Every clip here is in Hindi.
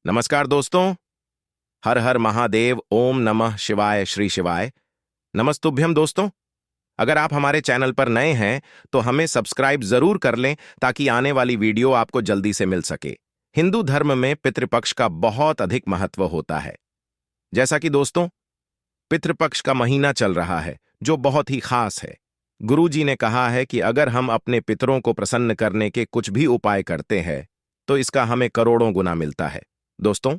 नमस्कार दोस्तों। हर हर महादेव, ओम नमः शिवाय, श्री शिवाय। नमस्तुभ्यम दोस्तों। अगर आप हमारे चैनल पर नए हैं तो हमें सब्सक्राइब जरूर कर लें ताकि आने वाली वीडियो आपको जल्दी से मिल सके। हिंदू धर्म में पितृपक्ष का बहुत अधिक महत्व होता है। जैसा कि दोस्तों, पितृपक्ष का महीना चल रहा है जो बहुत ही खास है। गुरु जी ने कहा है कि अगर हम अपने पितरों को प्रसन्न करने के कुछ भी उपाय करते हैं तो इसका हमें करोड़ों गुना मिलता है। दोस्तों,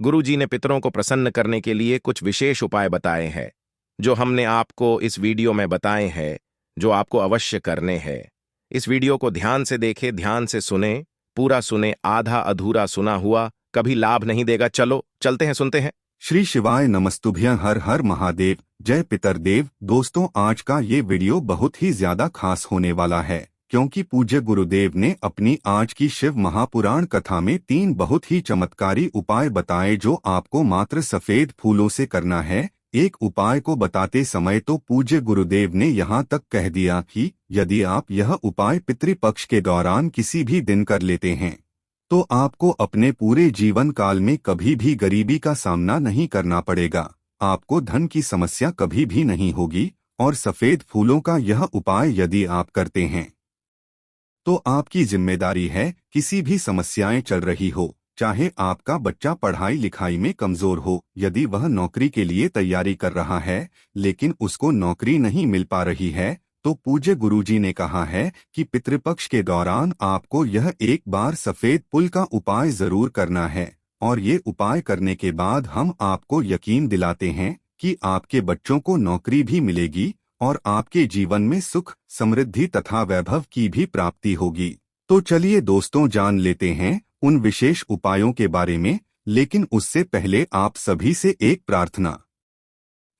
गुरु जी ने पितरों को प्रसन्न करने के लिए कुछ विशेष उपाय बताए हैं जो हमने आपको इस वीडियो में बताए हैं, जो आपको अवश्य करने हैं। इस वीडियो को ध्यान से देखें, ध्यान से सुने, पूरा सुने। आधा अधूरा सुना हुआ कभी लाभ नहीं देगा। चलो चलते हैं, सुनते हैं। श्री शिवाय नमस्तुभ्यं। हर हर महादेव, जय पितरदेव। दोस्तों, आज का ये वीडियो बहुत ही ज्यादा खास होने वाला है क्योंकि पूज्य गुरुदेव ने अपनी आज की शिव महापुराण कथा में 3 बहुत ही चमत्कारी उपाय बताए जो आपको मात्र सफेद फूलों से करना है। एक उपाय को बताते समय तो पूज्य गुरुदेव ने यहाँ तक कह दिया कि यदि आप यह उपाय पितृपक्ष के दौरान किसी भी दिन कर लेते हैं तो आपको अपने पूरे जीवन काल में कभी भी गरीबी का सामना नहीं करना पड़ेगा, आपको धन की समस्या कभी भी नहीं होगी। और सफेद फूलों का यह उपाय यदि आप करते हैं तो आपकी जिम्मेदारी है, किसी भी समस्याएं चल रही हो, चाहे आपका बच्चा पढ़ाई लिखाई में कमजोर हो, यदि वह नौकरी के लिए तैयारी कर रहा है लेकिन उसको नौकरी नहीं मिल पा रही है, तो पूज्य गुरुजी ने कहा है कि पितृपक्ष के दौरान आपको यह एक बार सफेद पुल का उपाय जरूर करना है। और ये उपाय करने के बाद हम आपको यकीन दिलाते हैं कि आपके बच्चों को नौकरी भी मिलेगी और आपके जीवन में सुख, समृद्धि तथा वैभव की भी प्राप्ति होगी। तो चलिए दोस्तों, जान लेते हैं उन विशेष उपायों के बारे में। लेकिन उससे पहले आप सभी से एक प्रार्थना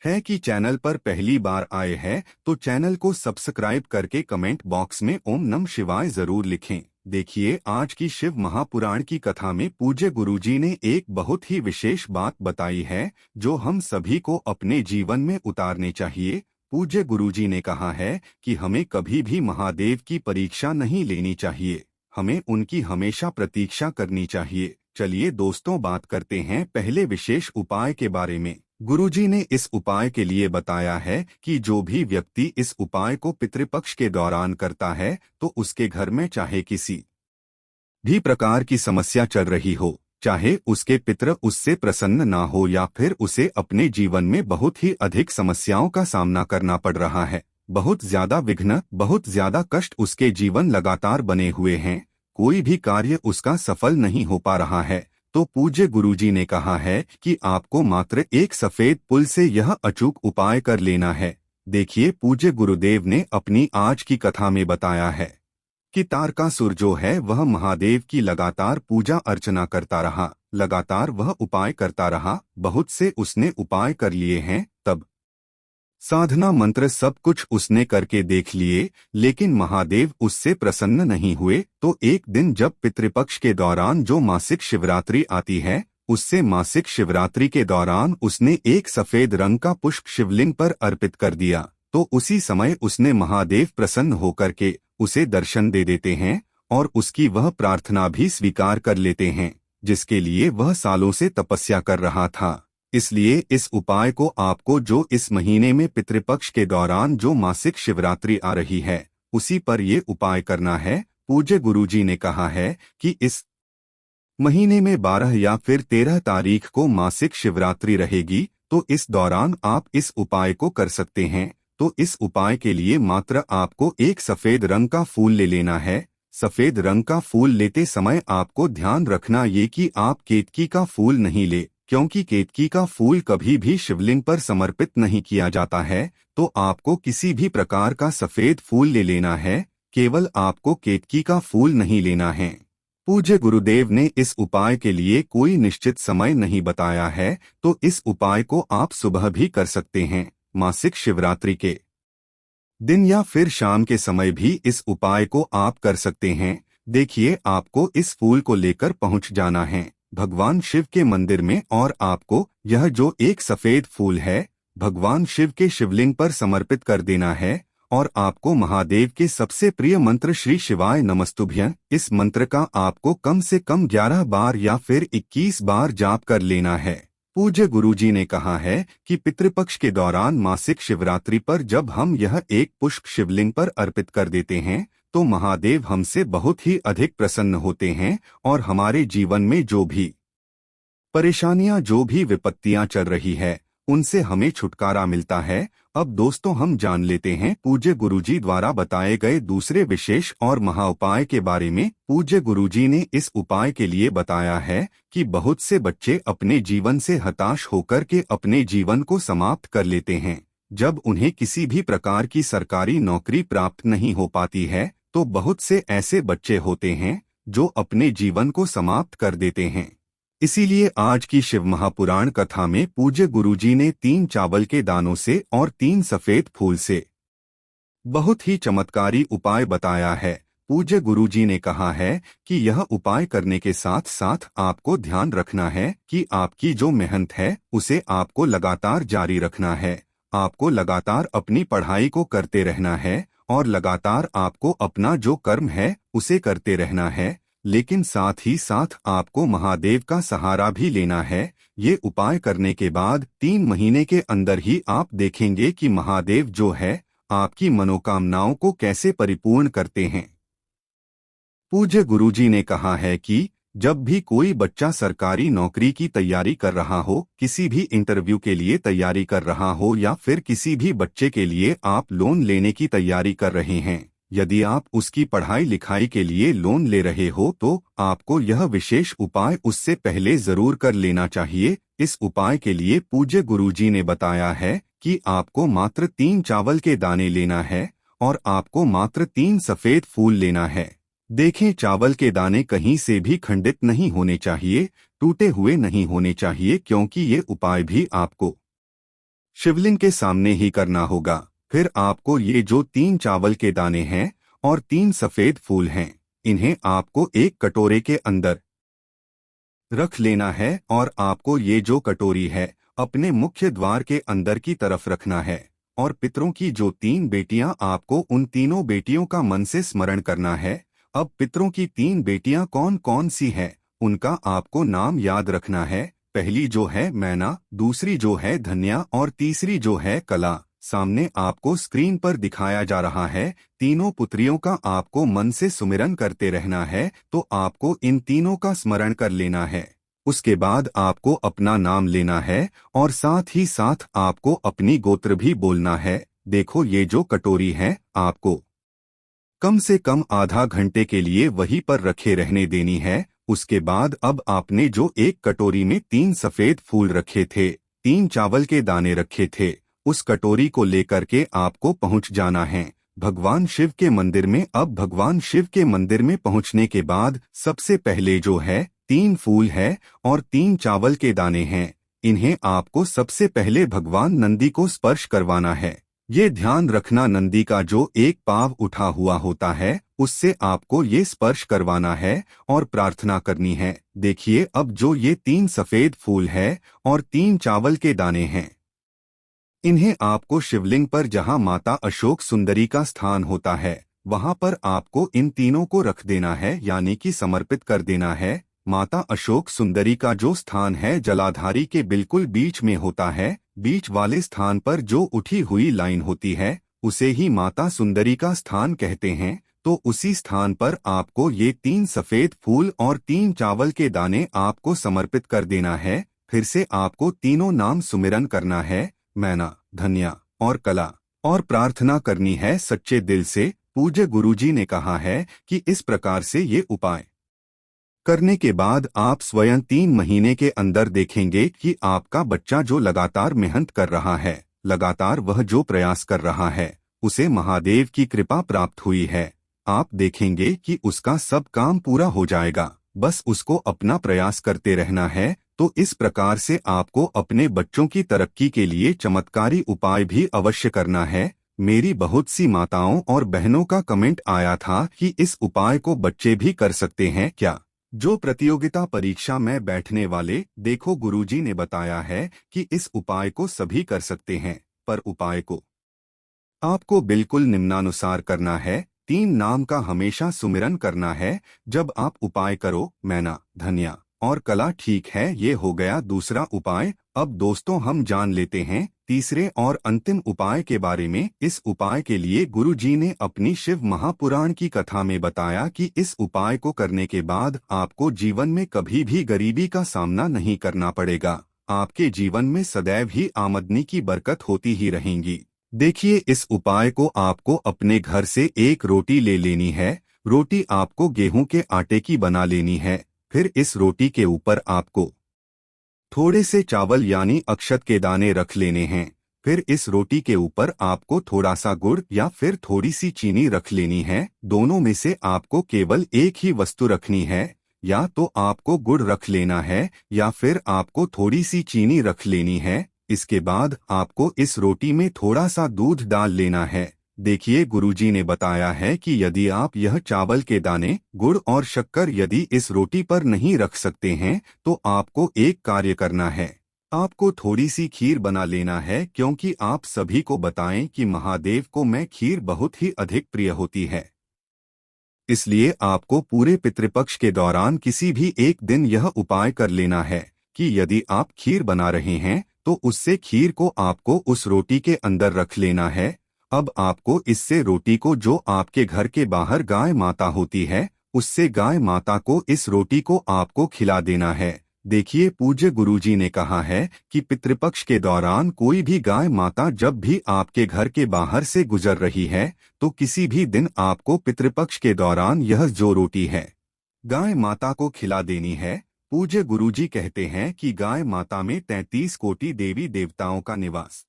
है कि चैनल पर पहली बार आए हैं तो चैनल को सब्सक्राइब करके कमेंट बॉक्स में ओम नमः शिवाय जरूर लिखें। देखिए, आज की शिव महापुराण की कथा में पूज्य गुरुजी ने एक बहुत ही विशेष बात बताई है जो हम सभी को अपने जीवन में उतारने चाहिए। पूज्य गुरुजी ने कहा है कि हमें कभी भी महादेव की परीक्षा नहीं लेनी चाहिए, हमें उनकी हमेशा प्रतीक्षा करनी चाहिए। चलिए दोस्तों, बात करते हैं पहले विशेष उपाय के बारे में। गुरुजी ने इस उपाय के लिए बताया है कि जो भी व्यक्ति इस उपाय को पितृपक्ष के दौरान करता है तो उसके घर में चाहे किसी भी प्रकार की समस्या चल रही हो, चाहे उसके पितर उससे प्रसन्न ना हो या फिर उसे अपने जीवन में बहुत ही अधिक समस्याओं का सामना करना पड़ रहा है, बहुत ज्यादा विघ्न, बहुत ज्यादा कष्ट उसके जीवन लगातार बने हुए हैं, कोई भी कार्य उसका सफल नहीं हो पा रहा है, तो पूज्य गुरुजी ने कहा है कि आपको मात्र एक सफेद पुल से यह अचूक उपाय कर लेना है। देखिए, पूज्य गुरुदेव ने अपनी आज की कथा में बताया है कि तारकासुर जो है वह महादेव की लगातार पूजा अर्चना करता रहा, लगातार वह उपाय करता रहा, बहुत से उसने उपाय कर लिए हैं, तब साधना मंत्र सब कुछ उसने करके देख लिए, लेकिन महादेव उससे प्रसन्न नहीं हुए। तो एक दिन जब पितृपक्ष के दौरान जो मासिक शिवरात्रि आती है, उससे मासिक शिवरात्रि के दौरान उसने एक सफेद रंग का पुष्प शिवलिंग पर अर्पित कर दिया, तो उसी समय उसने महादेव प्रसन्न होकर के उसे दर्शन दे देते हैं और उसकी वह प्रार्थना भी स्वीकार कर लेते हैं जिसके लिए वह सालों से तपस्या कर रहा था। इसलिए इस उपाय को आपको जो इस महीने में पितृपक्ष के दौरान जो मासिक शिवरात्रि आ रही है उसी पर ये उपाय करना है। पूज्य गुरुजी ने कहा है कि इस महीने में 12 या फिर 13 तारीख को मासिक शिवरात्रि रहेगी, तो इस दौरान आप इस उपाय को कर सकते हैं। तो इस उपाय के लिए मात्र आपको एक सफेद रंग का फूल ले लेना है। सफेद रंग का फूल लेते समय आपको ध्यान रखना ये कि आप केतकी का फूल नहीं ले, क्योंकि केतकी का फूल कभी भी शिवलिंग पर समर्पित नहीं किया जाता है। तो आपको किसी भी प्रकार का सफेद फूल ले लेना है, केवल आपको केतकी का फूल नहीं लेना है। पूज्य गुरुदेव ने इस उपाय के लिए कोई निश्चित समय नहीं बताया है, तो इस उपाय को आप सुबह भी कर सकते हैं, मासिक शिवरात्रि के दिन या फिर शाम के समय भी इस उपाय को आप कर सकते हैं। देखिए, आपको इस फूल को लेकर पहुंच जाना है भगवान शिव के मंदिर में और आपको यह जो एक सफेद फूल है भगवान शिव के शिवलिंग पर समर्पित कर देना है और आपको महादेव के सबसे प्रिय मंत्र श्री शिवाय नमस्तुभ्यं, इस मंत्र का आपको कम से कम 11 बार या फिर 21 बार जाप कर लेना है। पूज्य गुरुजी ने कहा है कि पितृपक्ष के दौरान मासिक शिवरात्रि पर जब हम यह एक पुष्प शिवलिंग पर अर्पित कर देते हैं तो महादेव हमसे बहुत ही अधिक प्रसन्न होते हैं और हमारे जीवन में जो भी परेशानियां, जो भी विपत्तियां चल रही है, उनसे हमें छुटकारा मिलता है। अब दोस्तों हम जान लेते हैं पूज्य गुरुजी द्वारा बताए गए दूसरे विशेष और महा उपाय के बारे में। पूज्य गुरुजी ने इस उपाय के लिए बताया है कि बहुत से बच्चे अपने जीवन से हताश होकर के अपने जीवन को समाप्त कर लेते हैं। जब उन्हें किसी भी प्रकार की सरकारी नौकरी प्राप्त नहीं हो पाती है तो बहुत से ऐसे बच्चे होते हैं जो अपने जीवन को समाप्त कर देते हैं। इसीलिए आज की शिव महापुराण कथा में पूज्य गुरुजी ने 3 चावल के दानों से और 3 सफेद फूल से बहुत ही चमत्कारी उपाय बताया है। पूज्य गुरुजी ने कहा है कि यह उपाय करने के साथ साथ आपको ध्यान रखना है कि आपकी जो मेहनत है उसे आपको लगातार जारी रखना है। आपको लगातार अपनी पढ़ाई को करते रहना है और लगातार आपको अपना जो कर्म है उसे करते रहना है, लेकिन साथ ही साथ आपको महादेव का सहारा भी लेना है। ये उपाय करने के बाद 3 महीने के अंदर ही आप देखेंगे कि महादेव जो है आपकी मनोकामनाओं को कैसे परिपूर्ण करते हैं। पूज्य गुरुजी ने कहा है कि जब भी कोई बच्चा सरकारी नौकरी की तैयारी कर रहा हो, किसी भी इंटरव्यू के लिए तैयारी कर रहा हो या फिर किसी भी बच्चे के लिए आप लोन लेने की तैयारी कर रहे हैं, यदि आप उसकी पढ़ाई लिखाई के लिए लोन ले रहे हो तो आपको यह विशेष उपाय उससे पहले जरूर कर लेना चाहिए। इस उपाय के लिए पूज्य गुरुजी ने बताया है कि आपको मात्र 3 चावल के दाने लेना है और आपको मात्र 3 सफेद फूल लेना है। देखें, चावल के दाने कहीं से भी खंडित नहीं होने चाहिए, टूटे हुए नहीं होने चाहिए, क्योंकि ये उपाय भी आपको शिवलिंग के सामने ही करना होगा। फिर आपको ये जो 3 चावल के दाने हैं और 3 सफेद फूल हैं, इन्हें आपको एक कटोरे के अंदर रख लेना है और आपको ये जो कटोरी है अपने मुख्य द्वार के अंदर की तरफ रखना है। और पितरों की जो 3 बेटियां, आपको उन तीनों बेटियों का मन से स्मरण करना है। अब पितरों की 3 बेटियां कौन कौन सी हैं, उनका आपको नाम याद रखना है। पहली जो है मैना, दूसरी जो है धन्या और तीसरी जो है कला। सामने आपको स्क्रीन पर दिखाया जा रहा है। तीनों पुत्रियों का आपको मन से सुमिरन करते रहना है। तो आपको इन तीनों का स्मरण कर लेना है। उसके बाद आपको अपना नाम लेना है और साथ ही साथ आपको अपनी गोत्र भी बोलना है। देखो, ये जो कटोरी है आपको कम से कम आधा घंटे के लिए वहीं पर रखे रहने देनी है। उसके बाद अब आपने जो एक कटोरी में 3 सफेद फूल रखे थे, 3 चावल के दाने रखे थे, उस कटोरी को लेकर के आपको पहुंच जाना है भगवान शिव के मंदिर में। अब भगवान शिव के मंदिर में पहुंचने के बाद सबसे पहले जो है 3 फूल है और 3 चावल के दाने हैं, इन्हें आपको सबसे पहले भगवान नंदी को स्पर्श करवाना है। ये ध्यान रखना, नंदी का जो एक पांव उठा हुआ होता है उससे आपको ये स्पर्श करवाना है और प्रार्थना करनी है। देखिए, अब जो ये 3 सफेद फूल है और 3 चावल के दाने हैं, इन्हें आपको शिवलिंग पर जहां माता अशोक सुंदरी का स्थान होता है वहां पर आपको इन तीनों को रख देना है, यानी कि समर्पित कर देना है। माता अशोक सुंदरी का जो स्थान है जलाधारी के बिल्कुल बीच में होता है। बीच वाले स्थान पर जो उठी हुई लाइन होती है उसे ही माता सुंदरी का स्थान कहते हैं। तो उसी स्थान पर आपको ये 3 सफेद फूल और 3 चावल के दाने आपको समर्पित कर देना है। फिर से आपको तीनों नाम सुमिरन करना है, मैना, धन्या और कला, और प्रार्थना करनी है सच्चे दिल से। पूज्य गुरुजी ने कहा है कि इस प्रकार से ये उपाय करने के बाद आप स्वयं 3 महीने के अंदर देखेंगे कि आपका बच्चा जो लगातार मेहनत कर रहा है, लगातार वह जो प्रयास कर रहा है, उसे महादेव की कृपा प्राप्त हुई है। आप देखेंगे कि उसका सब काम पूरा हो जाएगा, बस उसको अपना प्रयास करते रहना है। तो इस प्रकार से आपको अपने बच्चों की तरक्की के लिए चमत्कारी उपाय भी अवश्य करना है। मेरी बहुत सी माताओं और बहनों का कमेंट आया था कि इस उपाय को बच्चे भी कर सकते हैं क्या, जो प्रतियोगिता परीक्षा में बैठने वाले। देखो, गुरुजी ने बताया है कि इस उपाय को सभी कर सकते हैं, पर उपाय को आपको बिल्कुल निम्नानुसार करना है। 3 नाम का हमेशा सुमिरन करना है जब आप उपाय करो। मैना, धन्या और कला। ठीक है, ये हो गया दूसरा उपाय। अब दोस्तों हम जान लेते हैं तीसरे और अंतिम उपाय के बारे में। इस उपाय के लिए गुरुजी ने अपनी शिव महापुराण की कथा में बताया कि इस उपाय को करने के बाद आपको जीवन में कभी भी गरीबी का सामना नहीं करना पड़ेगा। आपके जीवन में सदैव ही आमदनी की बरकत होती ही रहेंगी। देखिए, इस उपाय को आपको अपने घर से एक रोटी ले लेनी है। रोटी आपको गेहूं के आटे की बना लेनी है। फिर इस रोटी के ऊपर आपको थोड़े से चावल यानी अक्षत के दाने रख लेने हैं। फिर इस रोटी के ऊपर आपको थोड़ा सा गुड़ या फिर थोड़ी सी चीनी रख लेनी है। दोनों में से आपको केवल एक ही वस्तु रखनी है। या तो आपको गुड़ रख लेना है या फिर आपको थोड़ी सी चीनी रख लेनी है। इसके बाद आपको इस रोटी में थोड़ा सा दूध डाल लेना है। देखिए, गुरुजी ने बताया है कि यदि आप यह चावल के दाने, गुड़ और शक्कर यदि इस रोटी पर नहीं रख सकते हैं तो आपको एक कार्य करना है। आपको थोड़ी सी खीर बना लेना है, क्योंकि आप सभी को बताएं कि महादेव को मैं खीर बहुत ही अधिक प्रिय होती है। इसलिए आपको पूरे पितृपक्ष के दौरान किसी भी एक दिन यह उपाय कर लेना है कि यदि आप खीर बना रहे हैं तो उससे खीर को आपको उस रोटी के अंदर रख लेना है। अब आपको इससे रोटी को, जो आपके घर के बाहर गाय माता होती है, उससे गाय माता को इस रोटी को आपको खिला देना है। देखिए, पूज्य गुरुजी ने कहा है कि पितृपक्ष के दौरान कोई भी गाय माता जब भी आपके घर के बाहर से गुजर रही है तो किसी भी दिन आपको पितृपक्ष के दौरान यह जो रोटी है गाय माता को खिला देनी है। पूज्य गुरुजी कहते हैं कि गाय माता में 33 कोटि देवी देवताओं का निवास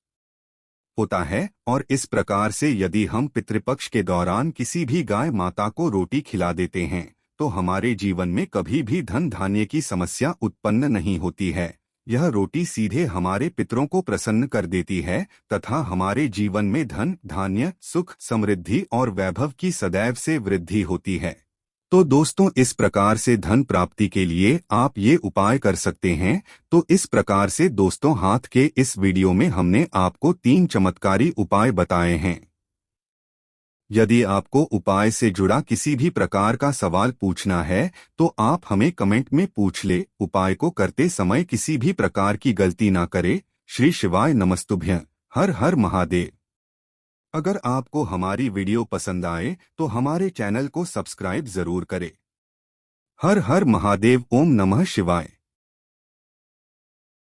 होता है और इस प्रकार से यदि हम पितृपक्ष के दौरान किसी भी गाय माता को रोटी खिला देते हैं तो हमारे जीवन में कभी भी धन धान्य की समस्या उत्पन्न नहीं होती है। यह रोटी सीधे हमारे पितरों को प्रसन्न कर देती है तथा हमारे जीवन में धन धान्य, सुख, समृद्धि और वैभव की सदैव से वृद्धि होती है। तो दोस्तों, इस प्रकार से धन प्राप्ति के लिए आप ये उपाय कर सकते हैं। तो इस प्रकार से दोस्तों, हाथ के इस वीडियो में हमने आपको 3 चमत्कारी उपाय बताए हैं। यदि आपको उपाय से जुड़ा किसी भी प्रकार का सवाल पूछना है तो आप हमें कमेंट में पूछ ले। उपाय को करते समय किसी भी प्रकार की गलती ना करे। श्री शिवाय नमस्तुभ्यं। हर हर महादेव। अगर आपको हमारी वीडियो पसंद आए तो हमारे चैनल को सब्सक्राइब जरूर करें। हर हर महादेव। ओम नमः शिवाय।